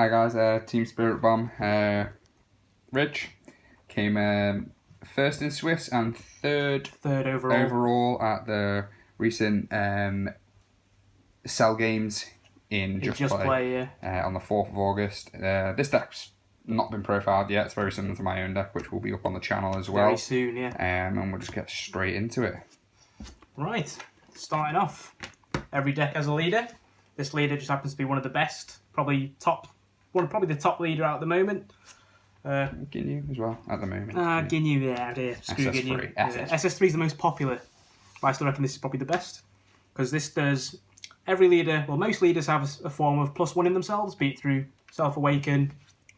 Hi guys, Team Spirit Bomb. Ridge came first in Swiss and third overall at the recent Cell Games in Just Play on the 4th of August. This deck's not been profiled yet. It's very similar to my own deck, which will be up on the channel as well. Very soon, yeah. And we'll just get straight into it. Right, starting off, every deck has a leader. This leader just happens to be one of the best, probably the top leader out at the moment. Ginyu as well at the moment. Ginyu, yeah, screw SS3. Ginyu. SS3 is the most popular, but I still reckon this is probably the best because this does every leader. Well, most leaders have a form of +1 in themselves, be it through Self-Awaken,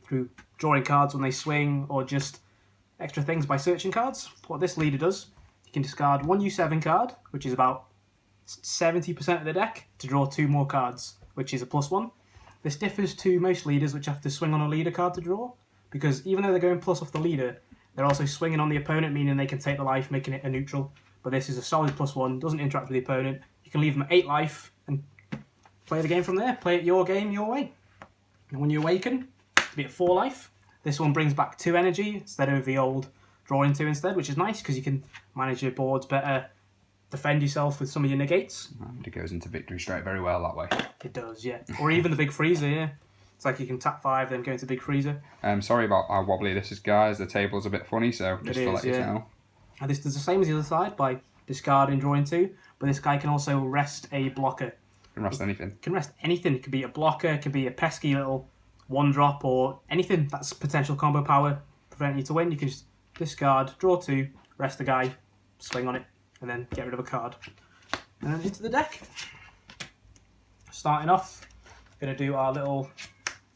through drawing cards when they swing, or just extra things by searching cards. What this leader does, you can discard one U7 card, which is about 70% of the deck, to draw 2 more cards, which is a +1. This differs to most leaders, which have to swing on a leader card to draw, because even though they're going plus off the leader, they're also swinging on the opponent, meaning they can take the life, making it a neutral. But this is a solid +1, doesn't interact with the opponent. You can leave them at 8 life and play the game from there. Play it your game, your way. And when you awaken, to be at 4 life, this one brings back 2 energy instead of the old drawing 2 instead, which is nice because you can manage your boards better, defend yourself with some of your negates. And it goes into Victory Strike very well that way. It does, yeah. Or even the big Frieza, yeah. It's like you can tap 5, then go into big Frieza. Sorry about how wobbly this is, guys. The table's a bit funny, so just to let you know. And this does the same as the other side by discarding, drawing 2, but this guy can also rest a blocker. Can rest anything. Can rest anything. It could be a blocker, it could be a pesky little 1-drop, or anything that's potential combo power preventing you to win. You can just discard, draw 2, rest the guy, swing on it, and then get rid of a card. And then into the deck. Starting off, going to do our little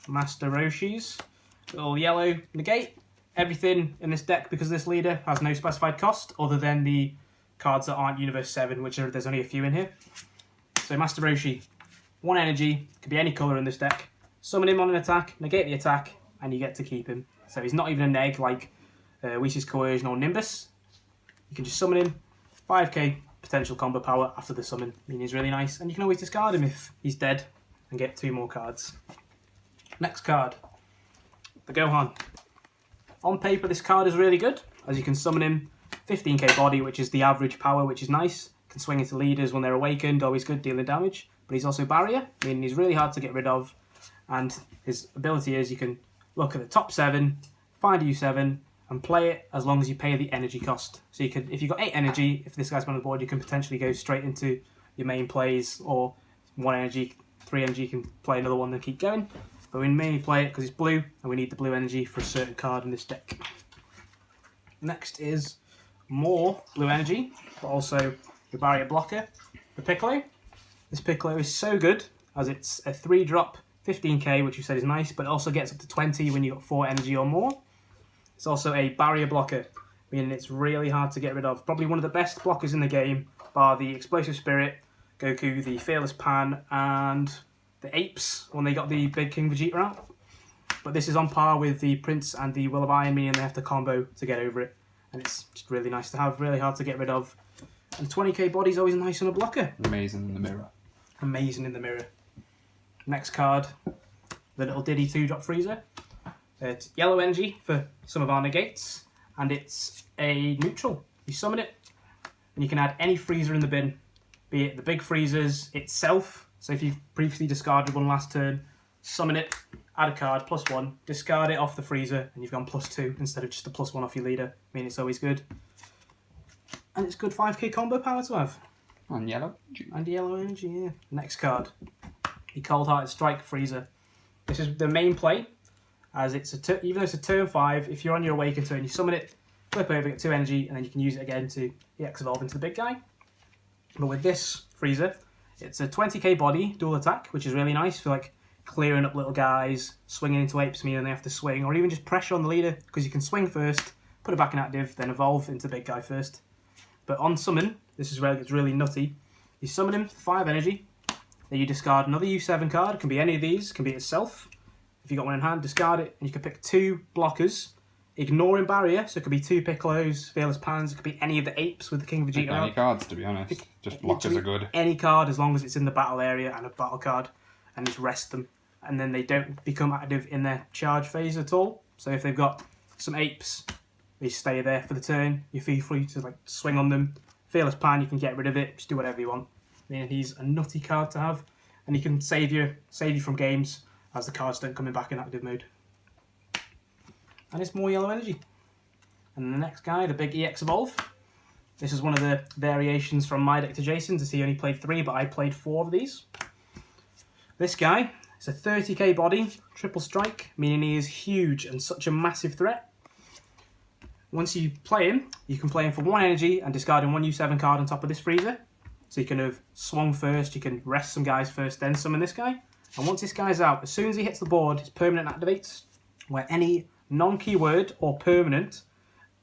Master Roshis. Little yellow negate. Everything in this deck, because this leader has no specified cost other than the cards that aren't Universe 7, which there's only a few in here. So Master Roshi, 1 energy, could be any colour in this deck. Summon him on an attack, negate the attack, and you get to keep him. So he's not even a neg like Wishes Coercion or Nimbus. You can just summon him, 5k potential combo power after the summon, meaning he's really nice. And you can always discard him if he's dead and get 2 more cards. Next card, the Gohan. On paper, this card is really good, as you can summon him, 15k body, which is the average power, which is nice. Can swing into leaders when they're awakened, always good, dealing damage. But he's also barrier, meaning he's really hard to get rid of. And his ability is you can look at the top 7, find a U7, and play it as long as you pay the energy cost. So you can, if you've got 8 energy, if this guy's been on the board, you can potentially go straight into your main plays, or 1 energy, 3 energy, you can play another one and keep going. But we mainly play it because it's blue, and we need the blue energy for a certain card in this deck. Next is more blue energy, but also your barrier blocker, the Piccolo. This Piccolo is so good, as it's a 3-drop, 15k, which you said is nice, but it also gets up to 20 when you've got 4 energy or more. It's also a barrier blocker, meaning it's really hard to get rid of. Probably one of the best blockers in the game, bar the Explosive Spirit, Goku, the Fearless Pan, and the Apes when they got the big King Vegeta out. But this is on par with the Prince and the Will of Iron, meaning they have to combo to get over it. And it's just really nice to have, really hard to get rid of. And 20k body's always nice on a blocker. Amazing in the mirror. Amazing in the mirror. Next card, the little Diddy 2-drop Frieza. It's yellow energy for some of our negates, and it's a neutral. You summon it, and you can add any Frieza in the bin, be it the big Friezas itself. So if you've previously discarded one last turn, summon it, add a card, +1, discard it off the Frieza, and you've gone +2 instead of just a +1 off your leader. I mean, it's always good. And it's good 5k combo power to have. And yellow. And yellow energy, yeah. Next card, the Cold Hearted Strike Frieza. This is the main play, as it's even though it's a turn 5, if you're on your Awaken turn, you summon it, flip over, get 2 energy, and then you can use it again to EX evolve into the big guy. But with this Frieza, it's a 20k body, dual attack, which is really nice for like clearing up little guys, swinging into apes, meaning they have to swing, or even just pressure on the leader, because you can swing first, put it back in active, then evolve into the big guy first. But on summon, this is where it gets really nutty. You summon him, 5 energy, then you discard another U7 card. It can be any of these, it can be itself. If you've got one in hand, discard it, and you can pick 2 blockers, ignoring barrier, so it could be 2 Piccolos, Fearless Pans, it could be any of the apes with the King Vegeta. Any cards, to be honest. Just blockers are good. Any card, as long as it's in the battle area and a battle card, and just rest them. and then they don't become active in their charge phase at all. So if they've got some apes, they stay there for the turn. You feel free to like swing on them. Fearless Pan, you can get rid of it. Just do whatever you want. And he's a nutty card to have, and he can save you from games as the cards don't come in back in active mode. And it's more yellow energy. And the next guy, the big EX Evolve. This is one of the variations from my deck to Jason's, as he only played 3, but I played 4 of these. This guy is a 30k body, triple strike, meaning he is huge and such a massive threat. Once you play him, you can play him for 1 energy and discarding 1 U7 card on top of this Frieza. So you can have swung first, you can rest some guys first, then summon this guy. And once this guy's out, as soon as he hits the board, his permanent activates, where any non-keyword or permanent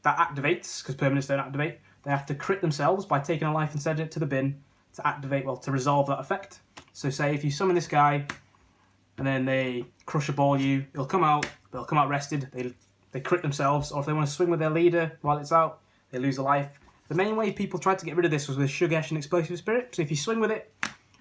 that activates, because permanents don't activate, they have to crit themselves by taking a life and sending it to the bin to activate, well, to resolve that effect. So say if you summon this guy and then they crush a ball you, they'll come out rested, they crit themselves, or if they want to swing with their leader while it's out, they lose a life. The main way people tried to get rid of this was with Shugesh and Explosive Spirit. So if you swing with it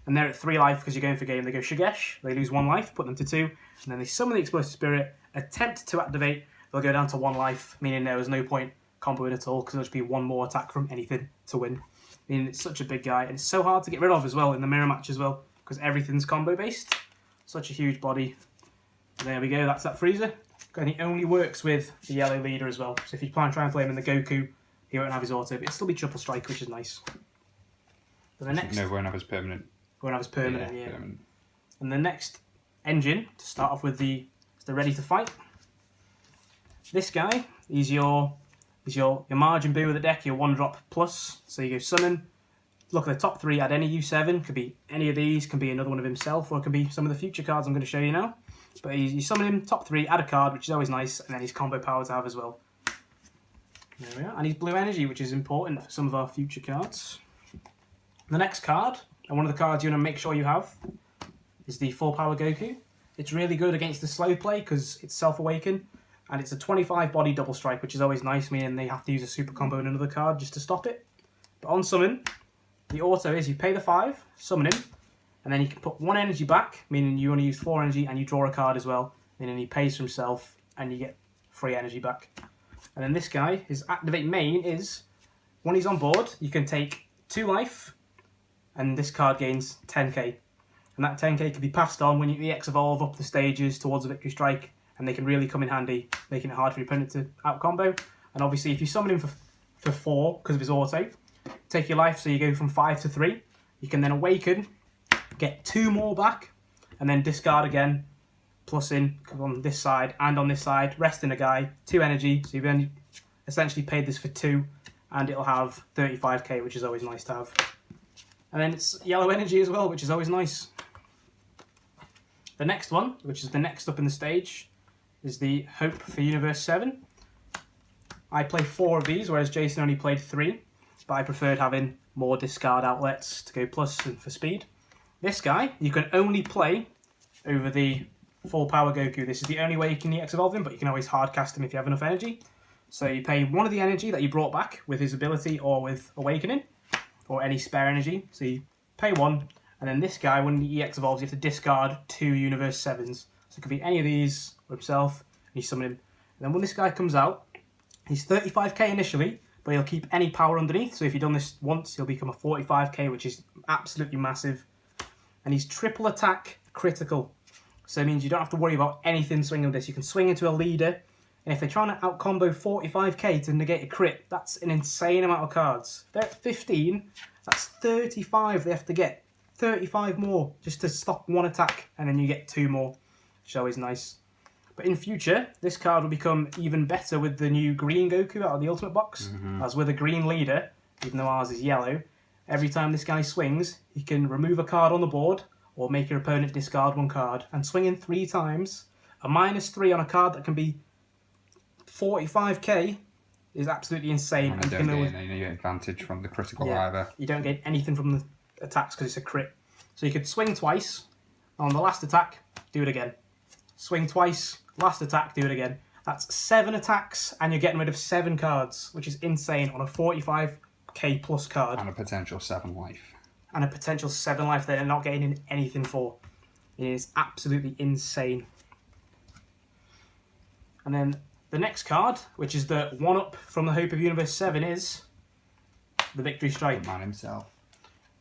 and they're at 3 life because you're going for game, they go Shugesh, they lose 1 life, put them to 2, and then they summon the Explosive Spirit, attempt to activate, they'll go down to 1 life, meaning there was no point comboing at all because there'll just be 1 more attack from anything to win. I mean, it's such a big guy, and it's so hard to get rid of as well in the mirror match as well, because everything's combo based. Such a huge body. There we go, that's that Frieza. And he only works with the yellow leader as well. So if you try and play him in the Goku, he won't have his auto, but it'll still be triple strike, which is nice. But the next, no, won't have his permanent. Won't have his permanent, yeah. Permanent. And the next engine to start off with is the Ready to Fight. This guy, he's your margin boo of the deck, your 1-drop plus. So you go summon, look at the top 3, add any U7, could be any of these, can be another one of himself, or it can be some of the future cards I'm going to show you now. But you summon him, top 3, add a card, which is always nice, and then he's combo power to have as well. There we are, and he's blue energy, which is important for some of our future cards. The next card, and one of the cards you want to make sure you have, is the full power Goku. It's really good against the slow play because it's self-awaken, and it's a 25 body double strike, which is always nice, meaning they have to use a super combo in another card just to stop it. But on summon, the auto is you pay the 5, summon him, and then you can put 1 energy back, meaning you only use 4 energy, and you draw a card as well, meaning he pays for himself, and you get 3 energy back. And then this guy, his activate main is, when he's on board, you can take 2 life, and this card gains 10k. And that 10k can be passed on when you EX evolve up the stages towards a victory strike, and they can really come in handy, making it hard for your opponent to out-combo. And obviously, if you summon him for 4, because of his auto, take your life, so you go from 5 to 3, you can then awaken, get 2 more back, and then discard again, plus in on this side and on this side, rest in a guy, 2 energy, so you've only essentially paid this for 2, and it'll have 35k, which is always nice to have. And then it's yellow energy as well, which is always nice. The next one, which is the next up in the stage, is the Hope for Universe 7. I played 4 of these, whereas Jason only played 3, but I preferred having more discard outlets to go plus and for speed. This guy, you can only play over the full power Goku. This is the only way you can EX evolve him, but you can always hard cast him if you have enough energy. So you pay 1 of the energy that you brought back with his ability or with Awakening, or any spare energy. So you pay 1, and then this guy, when he EX evolves, you have to discard 2 Universe 7s. So it could be any of these, or himself, and you summon him. And then when this guy comes out, he's 35k initially, but he'll keep any power underneath. So if you've done this once, he'll become a 45k, which is absolutely massive. And he's triple attack critical. So it means you don't have to worry about anything swinging with this. You can swing into a leader, and if they're trying to out-combo 45k to negate a crit, that's an insane amount of cards. If they're at 15, that's 35 they have to get. 35 more just to stop 1 attack, and then you get 2 more, which is always nice. But in future, this card will become even better with the new green Goku out of the Ultimate Box. As with a green leader, even though ours is yellow, every time this guy swings, he can remove a card on the board, or make your opponent discard 1 card, and swing in 3 times. A -3 on a card that can be 45k is absolutely insane. And you don't get any advantage from the critical either. You don't get anything from the attacks because it's a crit. So you could swing twice, on the last attack, do it again. Swing twice, last attack, do it again. That's 7 attacks, and you're getting rid of 7 cards, which is insane on a 45k plus card. And a potential 7 life. And a potential 7 life that they're not getting in anything for. It is absolutely insane. And then the next card, which is the one-up from the Hope of Universe 7, is the Victory Strike. The man himself.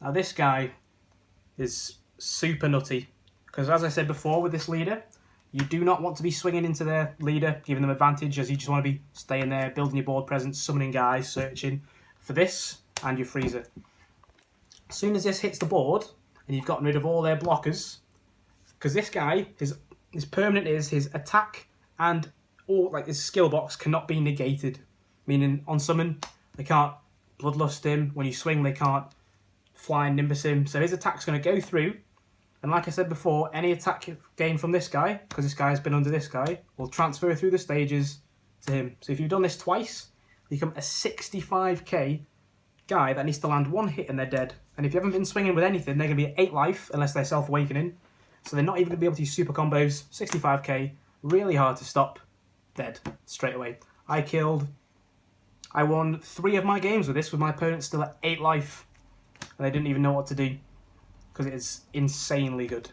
Now this guy is super nutty, because as I said before with this leader, you do not want to be swinging into their leader, giving them advantage, as you just want to be staying there, building your board presence, summoning guys, searching for this and your Frieza. As soon as this hits the board, and you've gotten rid of all their blockers, because this guy, his permanent is his attack and all, like, his skill box cannot be negated. Meaning, on summon, they can't bloodlust him. When you swing, they can't fly and nimbus him. So his attack's going to go through. And like I said before, any attack gained from this guy, because this guy has been under this guy, will transfer through the stages to him. So if you've done this twice, you become a 65k guy that needs to land one hit and they're dead. And if you haven't been swinging with anything, they're going to be at 8 life unless they're self-awakening. So they're not even going to be able to use super combos. 65k, really hard to stop. Dead straight away. I won 3 of my games with this, with my opponent still at 8 life. And they didn't even know what to do, because it is insanely good.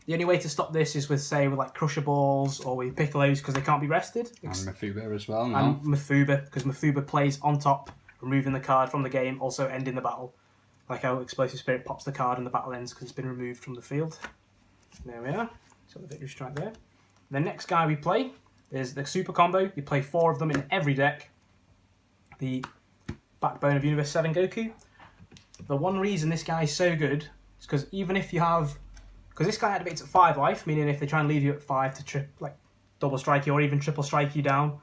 The only way to stop this is with, say, with like Crusher Balls or with Piccolos, because they can't be rested. And Mafuba as well, no? And Mafuba, because Mafuba plays on top, removing the card from the game, also ending the battle. Like how Explosive Spirit pops the card and the battle ends because it's been removed from the field. There we are. So the Victory Strike there. The next guy we play is the Super Combo. You play 4 of them in every deck. The Backbone of Universe 7 Goku. The one reason this guy is so good is because even if you have... Because this guy activates at 5 life, meaning if they try and leave you at 5 to double strike you or even triple strike you down,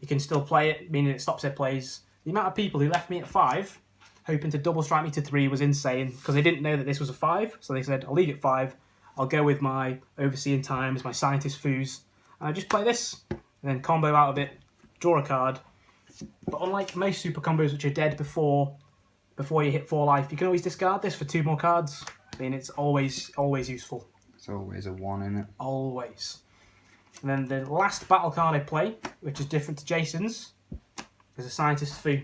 you can still play it, meaning it stops their plays. The amount of people who left me at 5, hoping to double strike me to 3, was insane, because they didn't know that this was a 5, so they said, I'll leave it 5, I'll go with my Overseeing Times, my Scientist Foos, and I just play this, and then combo out of it, draw a card. But unlike most super combos which are dead before you hit 4 life, you can always discard this for 2 more cards. I mean, it's always useful. It's always a 1 in it. Always. And then the last battle card I play, which is different to Jason's, is a Scientist Foo.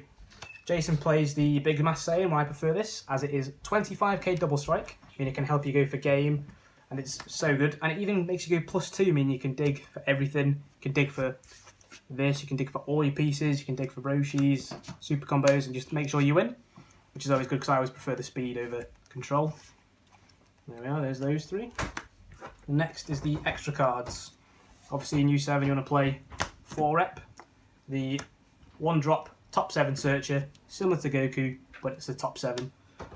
Jason plays the Big Mass Saiyan, why I prefer this, as it is 25k double strike, meaning it can help you go for game, and it's so good. And it even makes you go +2, meaning you can dig for everything. You can dig for this, you can dig for all your pieces, you can dig for Roshis, super combos, and just make sure you win, which is always good because I always prefer the speed over control. There we are, there's those 3. Next is the extra cards. Obviously in U7 you want to play 4 rep, the 1-drop top 7 searcher, similar to Goku, but it's the top 7.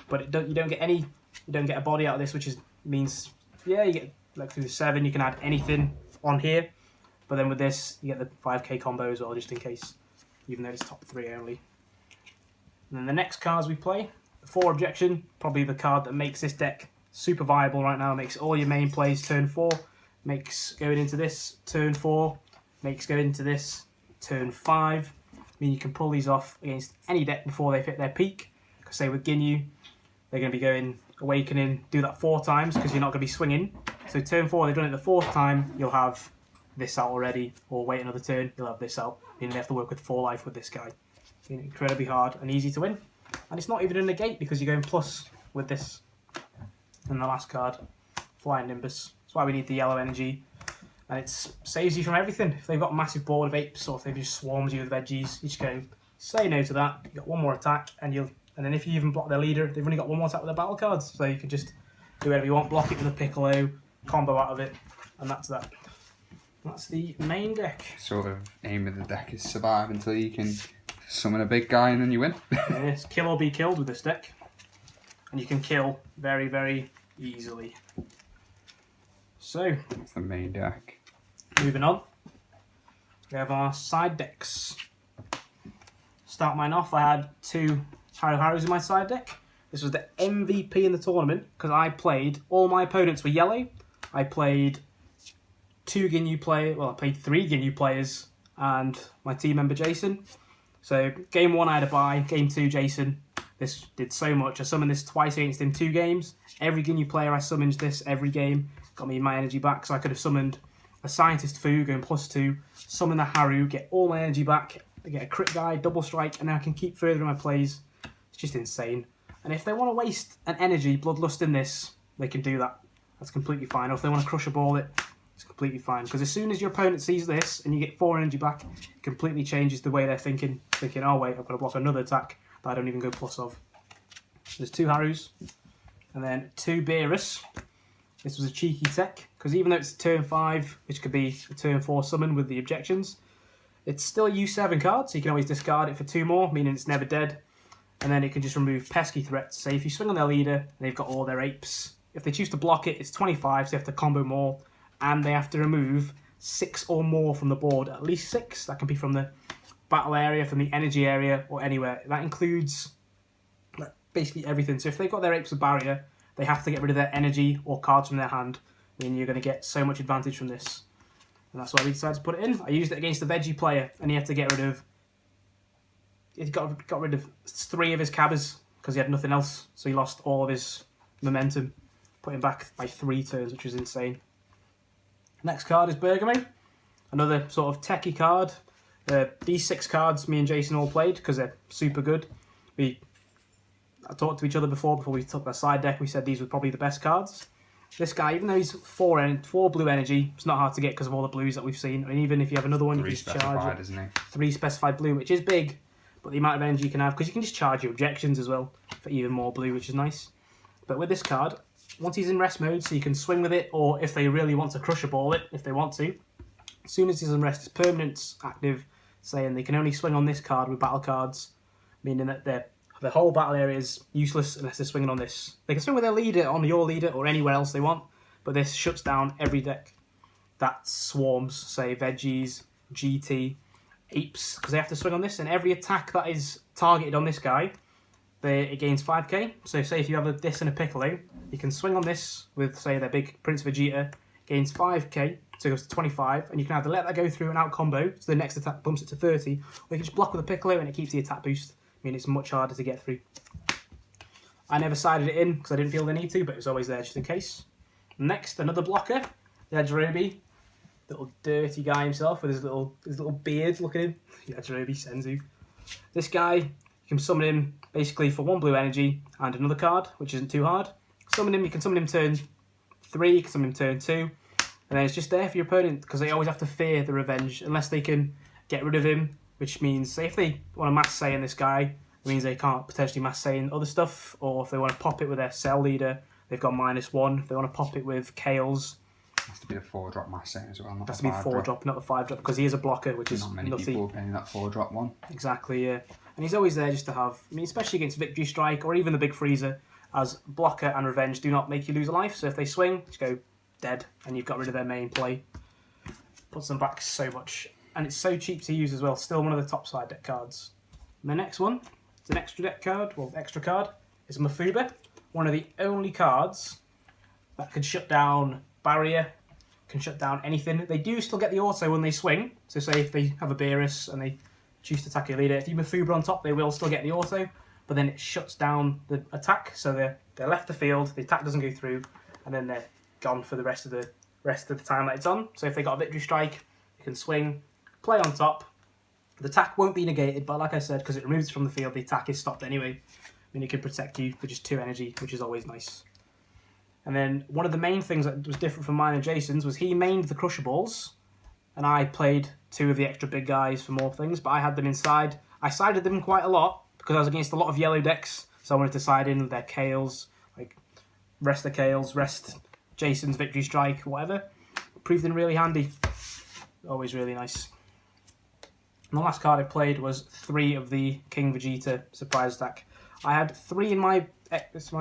But you don't get a body out of this, which means you get like through the 7 you can add anything on here. But then with this you get the 5k combo as well, just in case, even though it's top 3 only. And then the next cards we play, the 4 objection, probably the card that makes this deck super viable right now, makes all your main plays turn 4, makes going into this turn 4, makes going into this turn 5. I mean, you can pull these off against any deck before they've hit their peak. Because say with Ginyu, they're going to be going Awakening, do that 4 times because you're not going to be swinging. So turn 4, they've done it the 4th time, you'll have this out already, or wait another turn, you'll have this out. Meaning they have to work with 4 life with this guy. Incredibly hard and easy to win. And it's not even a negate because you're going plus with this. And the last card, Flying Nimbus. That's why we need the yellow energy. And it saves you from everything. If they've got a massive board of apes or if they've just swarmed you with veggies, you just go, say no to that. You've got 1 more attack, and then if you even block their leader, they've only got 1 more attack with their battle cards. So you can just do whatever you want, block it with a Piccolo, combo out of it, and that's that. That's the main deck. Sort of aim of the deck is survive until you can summon a big guy and then you win. Yes, kill or be killed with this deck. And you can kill very, very easily. So, that's the main deck. Moving on. We have our side decks. Start mine off, I had 2 Harus in my side deck. This was the MVP in the tournament because I played, all my opponents were yellow. I played 2 Ginyu players, well I played 3 Ginyu players and my team member Jason. So game 1 I had a bye, game 2 Jason. This did so much. I summoned this twice against him 2 games. Every Ginyu player I summoned this every game. Got me my energy back, so I could have summoned a Scientist Fu going +2, summon the Haru, get all my energy back, get a crit guy, double strike, and then I can keep furthering my plays. It's just insane. And if they want to waste an energy bloodlust in this, they can do that. That's completely fine. Or if they want to crush a ball it, it's completely fine. Because as soon as your opponent sees this and you get 4 energy back, it completely changes the way they're thinking. Thinking, oh wait, I've got to block another attack that I don't even go plus of. There's 2 Harus, and then 2 Beerus. This was a cheeky tech, because even though it's turn 5, which could be a turn 4 summon with the objections, it's still a U7 card, so you can always discard it for 2 more, meaning it's never dead. And then it can just remove pesky threats. Say if you swing on their leader, and they've got all their apes, if they choose to block it, it's 25, so they have to combo more, and they have to remove 6 or more from the board, at least 6. That can be from the battle area, from the energy area, or anywhere. That includes basically everything. So if they've got their apes with barrier, they have to get rid of their energy or cards from their hand, meaning you're going to get so much advantage from this. And that's why we decided to put it in. I used it against the veggie player, and he had to get rid of... He got rid of 3 of his cabbers, because he had nothing else, so he lost all of his momentum, put him back by 3 turns, which was insane. Next card is Bergame, another sort of techie card. These 6 cards me and Jason all played, because they're super good. I talked to each other before we took their side deck. We said these were probably the best cards. This guy, even though he's 4 blue energy, it's not hard to get because of all the blues that we've seen. And even if you have another one, 3 you can just specified, charge it. isn't he? 3 specified blue, which is big, but the amount of energy you can have, because you can just charge your objections as well for even more blue, which is nice. But with this card, once he's in rest mode, so you can swing with it, or if they really want to crush a ball it, if they want to, as soon as he's in rest, his permanent's active, saying they can only swing on this card with battle cards, meaning that the whole battle area is useless unless they're swinging on this. They can swing with their leader on your leader or anywhere else they want, but this shuts down every deck that swarms, say, veggies, GT, apes, because they have to swing on this, and every attack that is targeted on this guy, it gains 5k. So say if you have this and a Piccolo, you can swing on this with, say, their big Prince Vegeta, gains 5k, so it goes to 25, and you can either let that go through and out combo, so the next attack bumps it to 30, or you can just block with a Piccolo and it keeps the attack boost. I mean, it's much harder to get through. I never sided it in because I didn't feel the need to, but it was always there just in case. Next, another blocker, Yajirobe, little dirty guy himself with his little beard. Look at him, Yajirobe Senzu. This guy, you can summon him basically for 1 blue energy and another card, which isn't too hard. Summon him, you can summon him turn 3, you can summon him turn 2, and then it's just there for your opponent because they always have to fear the revenge unless they can get rid of him. Which means, say, if they want to mass say in this guy, it means they can't potentially mass say in other stuff. Or if they want to pop it with their cell leader, they've got -1. If they want to pop it with Kales, It has to be a 4-drop mass say as well. Not it has to be the 4-drop, not the 5-drop, because he is a blocker, which is not many nutty. people are playing that 4-drop one. Exactly, yeah. And he's always there just to have, I mean, especially against Victory Strike or even the big Frieza, as blocker and revenge do not make you lose a life. So if they swing, just go dead, and you've got rid of their main play. Puts them back so much. And it's so cheap to use as well. Still one of the top side deck cards. And the next one, it's an extra deck card, well, extra card, is Mafuba. One of the only cards that can shut down barrier, can shut down anything. They do still get the auto when they swing. So say if they have a Beerus and they choose to attack your leader, if you Mafuba on top, they will still get the auto, but then it shuts down the attack. So they're left the field, the attack doesn't go through, and then they're gone for the rest of the time that it's on. So if they got a Victory Strike, you can swing, play on top. The attack won't be negated, but like I said, because it removes it from the field, the attack is stopped anyway. I mean, it can protect you for just 2 energy, which is always nice. And then one of the main things that was different from mine and Jason's was he mained the Crusher Balls, and I played 2 of the extra big guys for more things, but I had them inside. I sided them quite a lot, because I was against a lot of yellow decks, so I wanted to side in their Kales, like rest the Kales, rest Jason's Victory Strike, whatever. Proved in really handy. Always really nice. And the last card I played was 3 of the King Vegeta surprise deck. I had 3 in my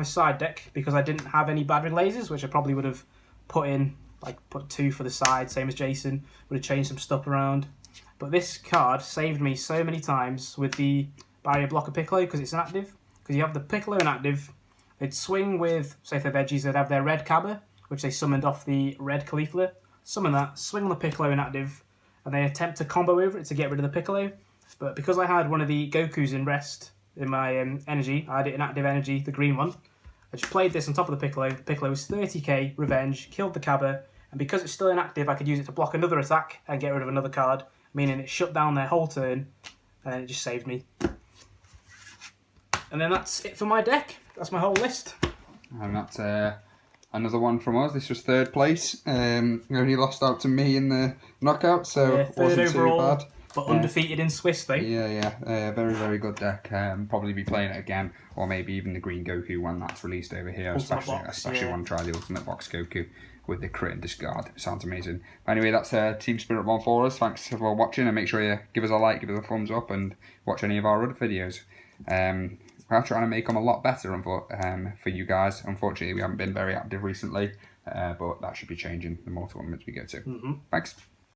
side deck because I didn't have any Badrid lasers, which I probably would have put in, like put 2 for the side, same as Jason, would have changed some stuff around. But this card saved me so many times with the Barrier Blocker Piccolo because it's inactive. Because you have the Piccolo inactive, they'd swing with, say if they're veggies, they'd have their red Cabba, which they summoned off the red Caulifla. Summon that, swing on the Piccolo inactive, and they attempt to combo over it to get rid of the Piccolo. But because I had one of the Gokus in rest in my energy, I had it in active energy, the green one, I just played this on top of the Piccolo. The Piccolo was 30k, revenge, killed the Cabba, and because it's still inactive, I could use it to block another attack and get rid of another card, meaning it shut down their whole turn, and then it just saved me. And then that's it for my deck. That's my whole list. And that's Another one from us. This was third place. Only lost out to me in the knockout, so Yeah, third wasn't overall, too bad. but undefeated in Swiss though. Yeah. Very, very good deck. Probably be playing it again, or maybe even the Green Goku when that's released over here. Ultimate Especially Box, want to try the Ultimate Box Goku with the crit and discard. Sounds amazing. Anyway, that's Team Spirit 1 for us. Thanks for watching, and make sure you give us a like, give us a thumbs up, and watch any of our other videos. We're trying to make them a lot better for you guys. Unfortunately, we haven't been very active recently, but that should be changing the more tournaments we go to. Thanks.